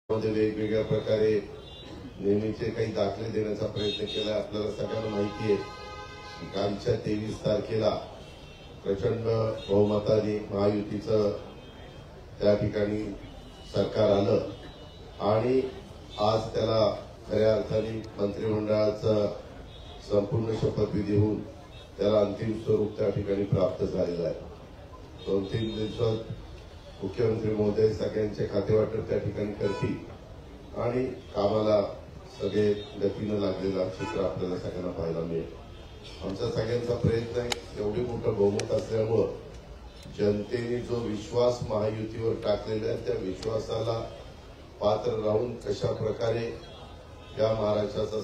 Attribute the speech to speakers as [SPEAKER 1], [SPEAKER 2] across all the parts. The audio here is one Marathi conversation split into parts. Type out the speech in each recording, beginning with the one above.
[SPEAKER 1] मध्ये वेगवेगळ्या प्रकारे नेहमीचे काही दाखले देण्याचा प्रयत्न केला। आपल्याला सगळ्यांना माहिती आहे की कालच्या 23 तारखेला प्रचंड बहुमताने महायुतीचं त्या ठिकाणी सरकार आलं आणि आज त्याला खऱ्या अर्थाने मंत्रिमंडळाचं संपूर्ण शपथविधी होऊन त्याला अंतिम स्वरूप त्या ठिकाणी प्राप्त झालेलं आहे। 2-3 दिवसात मुख्यमंत्री महोदय सगळ्यांचे खातेवाटप त्या ठिकाणी करतील आणि कामाला सगळे गतीनं लागलेला चित्र आपल्याला सगळ्यांना पाहायला मिळेल। आमचा सगळ्यांचा प्रयत्न आहे, एवढे मोठं बहुमत असल्यामुळे जनतेने जो विश्वास महायुतीवर टाकलेला आहे त्या विश्वासाला पात्र राहून कशा प्रकारे या महाराष्ट्राचा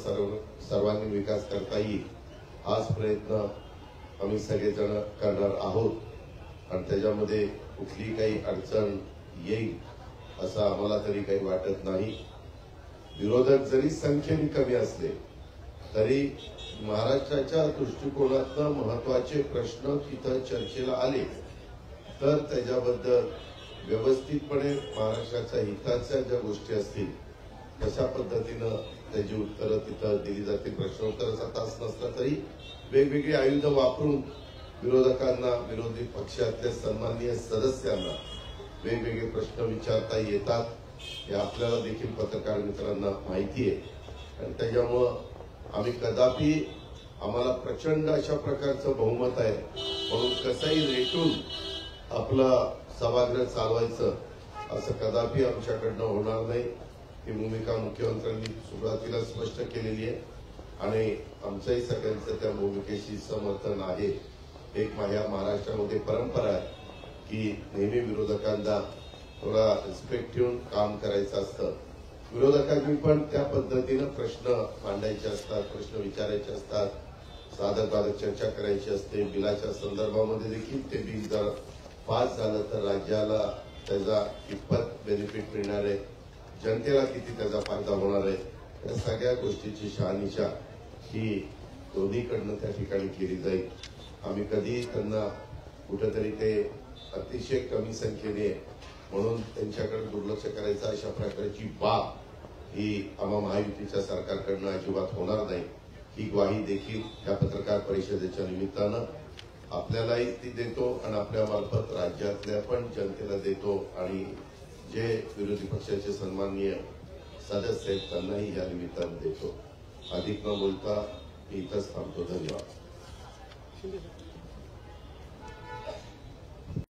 [SPEAKER 1] सर्वांनी विकास करता येईल हाच प्रयत्न आम्ही सगळेजण करणार आहोत आणि त्याच्यामध्ये कुठली काही अडचण येईल असं आम्हाला तरी काही वाटत नाही। विरोधक जरी संख्येने कमी असले तरी महाराष्ट्राच्या दृष्टिकोनातून महत्वाचे प्रश्न तिथं चर्चेला आले तर त्याच्याबद्दल व्यवस्थितपणे महाराष्ट्राच्या हिताच्या ज्या गोष्टी असतील कशा पद्धतीनं त्याची उत्तरं तिथं दिली जातील। प्रश्नोत्तराचा तास नसला तरी वेगवेगळी आयुधं वापरून विरोधकांना, विरोधी पक्षातल्या सन्माननीय सदस्यांना वेगवेगळे प्रश्न विचारता येतात हे आपल्याला देखील पत्रकार मित्रांना माहिती आहे आणि त्याच्यामुळं आम्ही कदापि आम्हाला प्रचंड अशा प्रकारचं बहुमत आहे म्हणून कसंही रेटून आपलं सभागृह चालवायचं असं कदापि आमच्याकडनं होणार नाही। ही भूमिका मुख्यमंत्र्यांनी सुरुवातीला स्पष्ट केलेली आहे आणि आमचंही सगळ्यांचं त्या भूमिकेशी समर्थन आहे। एक माझ्या महाराष्ट्रामध्ये परंपरा आहे की नेहमी विरोधकांना थोडा रिस्पेक्ट ठेवून काम करायचं असतं। विरोधकांनी पण त्या पद्धतीनं प्रश्न मांडायचे असतात, प्रश्न विचारायचे असतात, साधक चर्चा करायची असते। बिलाच्या संदर्भामध्ये देखील ते बिल जर पास झालं तर राज्याला त्याचा कितपत बेनिफिट मिळणार आहे, जनतेला किती त्याचा फायदा होणार आहे, या सगळ्या गोष्टीची शहानिशा ही दोन्हीकडनं त्या ठिकाणी केली जाईल। आम्ही कधी त्यांना कुठेतरी ते अतिशय कमी संख्येने म्हणून त्यांच्याकडे दुर्लक्ष करायचं अशा प्रकारची बाब ही आम्हा महायुतीच्या सरकारकडनं अजिबात होणार नाही। ही ग्वाही देखील या पत्रकार परिषदेच्या निमित्तानं आपल्यालाही ती देतो आणि आपल्या मार्फत राज्यातल्या पण जनतेला देतो आणि जे विरोधी पक्षाचे सन्माननीय सदस्य आहेत त्यांनाही या निमित्तानं देतो। अधिक न बोलता मी इथंच थांबतो। धन्यवाद।